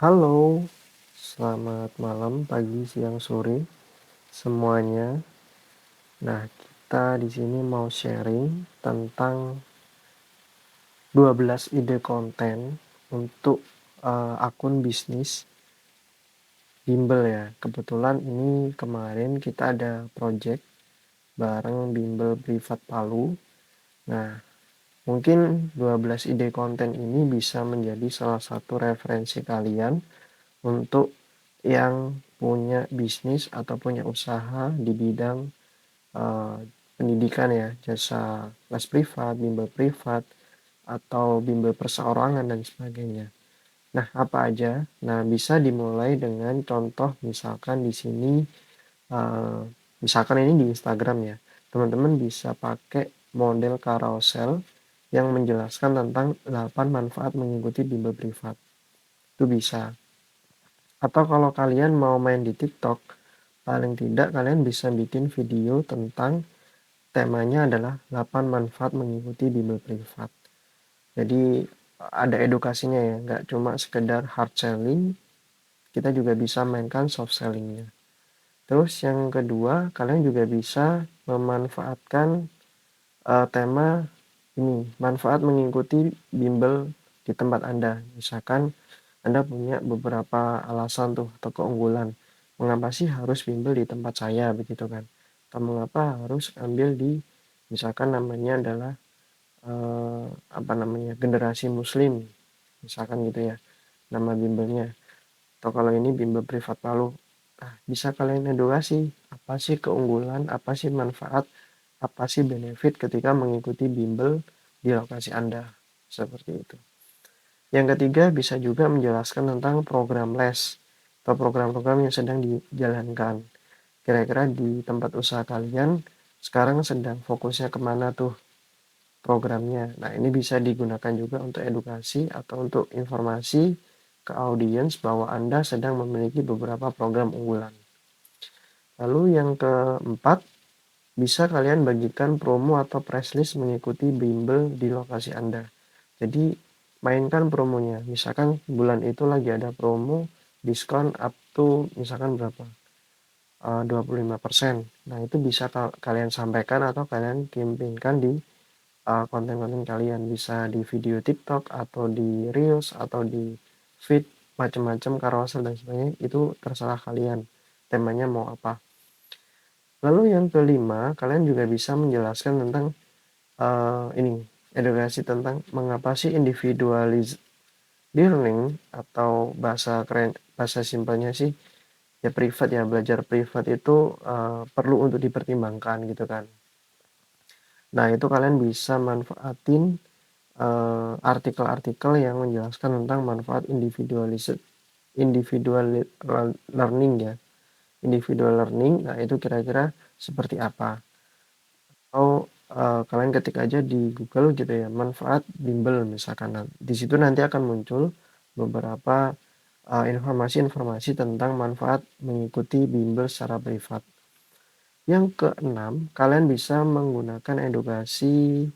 Halo, selamat malam, pagi, siang, sore semuanya. Nah, kita di sini mau sharing tentang 12 ide konten untuk akun bisnis Bimbel ya. Kebetulan ini kemarin kita ada project bareng Bimbel Privat Palu. Nah, mungkin 12 ide konten ini bisa menjadi salah satu referensi kalian untuk yang punya bisnis atau punya usaha di bidang eh, pendidikan ya, jasa les privat, bimbel privat, atau bimbel perseorangan dan sebagainya. Nah, apa aja? Nah, bisa dimulai dengan contoh misalkan di sini, eh, misalkan ini di Instagram ya, teman-teman bisa pakai model carousel yang menjelaskan tentang 8 manfaat mengikuti bimbel privat. Itu bisa. Atau kalau kalian mau main di TikTok, paling tidak kalian bisa bikin video tentang temanya adalah 8 manfaat mengikuti bimbel privat. Jadi ada edukasinya ya, nggak cuma sekedar hard selling, kita juga bisa mainkan soft sellingnya. Terus yang kedua, kalian juga bisa memanfaatkan tema ini, manfaat mengikuti bimbel di tempat Anda. Misalkan Anda punya beberapa alasan tuh atau keunggulan. Mengapa sih harus bimbel di tempat saya begitu kan? Atau mengapa harus ambil di misalkan namanya adalah apa namanya generasi muslim misalkan gitu ya nama bimbelnya. Atau kalau ini bimbel privat Palu. Nah, bisa kalian edukasi apa sih keunggulan, apa sih manfaat, apa sih benefit ketika mengikuti bimbel di lokasi Anda. Seperti itu. Yang ketiga, bisa juga menjelaskan tentang program les atau program-program yang sedang dijalankan. Kira-kira di tempat usaha kalian sekarang sedang fokusnya kemana tuh programnya. Nah, ini bisa digunakan juga untuk edukasi atau untuk informasi ke audiens bahwa Anda sedang memiliki beberapa program unggulan. Lalu yang keempat, bisa kalian bagikan promo atau press list mengikuti bimbel di lokasi Anda. Jadi mainkan promonya. Misalkan bulan itu lagi ada promo diskon up to misalkan berapa? 25%. Nah, itu bisa kalian sampaikan atau kalian campaignkan di konten-konten kalian. Bisa di video TikTok atau di Reels atau di feed macam-macam carousel dan sebagainya. Itu terserah kalian. Temanya mau apa. Lalu yang kelima, kalian juga bisa menjelaskan tentang ini edukasi tentang mengapa sih individualized learning atau bahasa simpelnya sih ya privat ya belajar privat itu perlu untuk dipertimbangkan gitu kan. Nah itu kalian bisa manfaatin artikel-artikel yang menjelaskan tentang manfaat individual learning ya individual learning. Nah itu kira-kira seperti apa? Atau kalian ketik aja di Google gitu ya, manfaat bimbel misalkan. Nah, di situ nanti akan muncul beberapa informasi-informasi tentang manfaat mengikuti bimbel secara privat. Yang keenam, kalian bisa menggunakan edukasi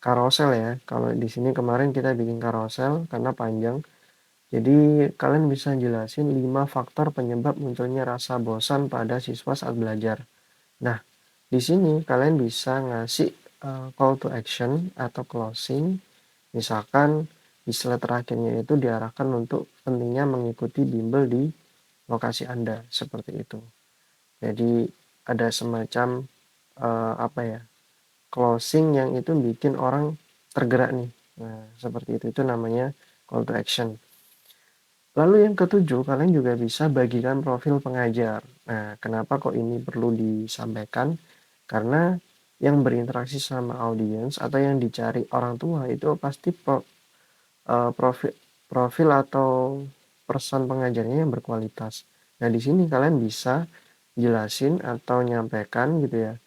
carousel ya. Kalau di sini kemarin kita bikin carousel karena panjang. Jadi kalian bisa jelasin 5 faktor penyebab munculnya rasa bosan pada siswa saat belajar. Nah, di sini kalian bisa ngasih call to action atau closing. Misalkan di slide terakhirnya itu diarahkan untuk pentingnya mengikuti bimbel di lokasi Anda seperti itu. Jadi ada semacam apa ya? Closing yang itu bikin orang tergerak nih. Nah, seperti itu namanya call to action. Lalu yang ketujuh, kalian juga bisa bagikan profil pengajar. Nah, kenapa kok ini perlu disampaikan? Karena yang berinteraksi sama audiens atau yang dicari orang tua itu pasti profil profil atau person pengajarnya yang berkualitas. Nah, di sini kalian bisa jelasin atau nyampaikan gitu ya,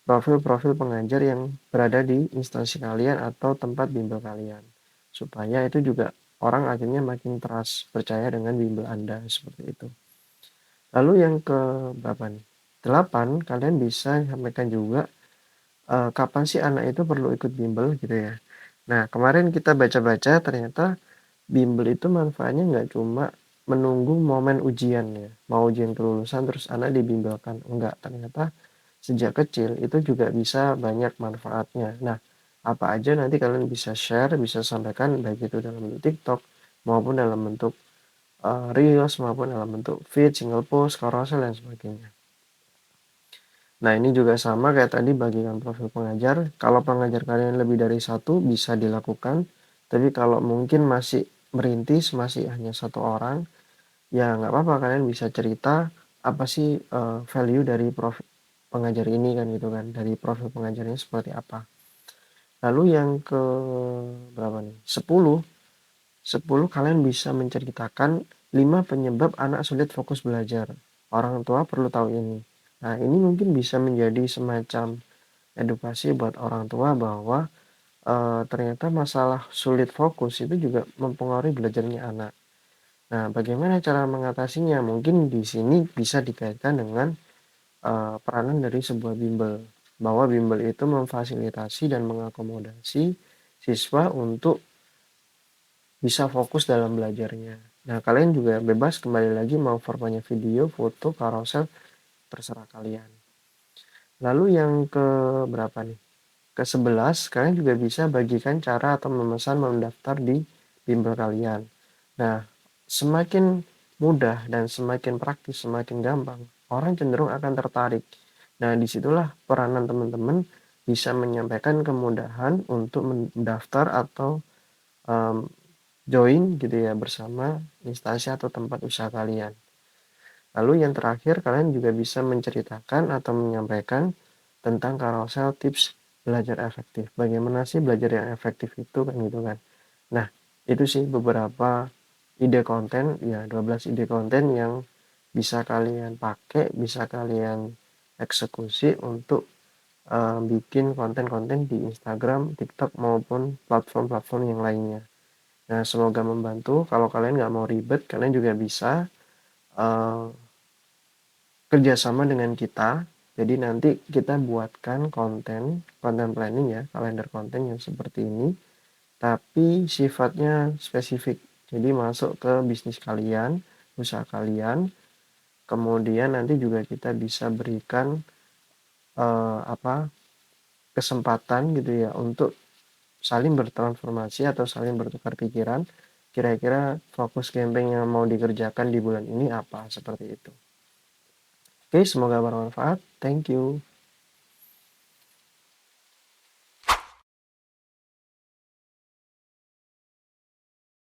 profil-profil pengajar yang berada di instansi kalian atau tempat bimbel kalian. Supaya itu juga orang akhirnya makin trust, percaya dengan bimbel Anda seperti itu. Lalu yang ke berapa nih? 8, kalian bisa sampaikan juga kapan sih anak itu perlu ikut bimbel gitu ya. Nah, kemarin kita baca-baca ternyata bimbel itu manfaatnya nggak cuma menunggu momen ujian ya, mau ujian kelulusan terus anak dibimbelkan, enggak, ternyata sejak kecil itu juga bisa banyak manfaatnya. Nah, apa aja nanti kalian bisa share, bisa sampaikan baik itu dalam bentuk TikTok maupun dalam bentuk reels maupun dalam bentuk feed, single post, carousel dan sebagainya. Nah, ini juga sama kayak tadi bagikan profil pengajar. Kalau pengajar kalian lebih dari satu bisa dilakukan, tapi kalau mungkin masih merintis, masih hanya satu orang, ya nggak apa-apa, kalian bisa cerita apa sih value dari profil pengajar ini kan gitu kan, dari profil pengajarnya seperti apa. Lalu yang ke berapa nih? 10 kalian bisa menceritakan 5 penyebab anak sulit fokus belajar. Orang tua perlu tahu ini. Nah, ini mungkin bisa menjadi semacam edukasi buat orang tua bahwa ternyata masalah sulit fokus itu juga mempengaruhi belajarnya anak. Nah, bagaimana cara mengatasinya? Mungkin di sini bisa dikaitkan dengan peranan dari sebuah bimbel. Bahwa bimbel itu memfasilitasi dan mengakomodasi siswa untuk bisa fokus dalam belajarnya. Nah, kalian juga bebas kembali lagi mau formanya video, foto, carousel, terserah kalian. Lalu yang ke berapa nih? Ke-11, kalian juga bisa bagikan cara atau memesan mendaftar di bimbel kalian. Nah, semakin mudah dan semakin praktis, semakin gampang, orang cenderung akan tertarik. Nah, disitulah peranan teman-teman bisa menyampaikan kemudahan untuk mendaftar atau um, join gitu ya bersama instansi atau tempat usaha kalian. Lalu yang terakhir, kalian juga bisa menceritakan atau menyampaikan tentang carousel tips belajar efektif. Bagaimana sih belajar yang efektif itu kan gitu kan. Nah, itu sih beberapa ide konten, ya 12 ide konten yang bisa kalian pakai, bisa kalian eksekusi untuk bikin konten-konten di Instagram, TikTok maupun platform-platform yang lainnya. Nah, semoga membantu. Kalau kalian nggak mau ribet, kalian juga bisa uh, kerjasama dengan kita. Jadi nanti kita buatkan konten planning ya, kalender konten yang seperti ini, tapi sifatnya spesifik. Jadi masuk ke bisnis kalian, usaha kalian, kemudian nanti juga kita bisa berikan apa kesempatan gitu ya untuk saling bertransformasi atau saling bertukar pikiran. Kira-kira fokus campaign yang mau dikerjakan di bulan ini apa, seperti itu. Oke, semoga bermanfaat. Thank you.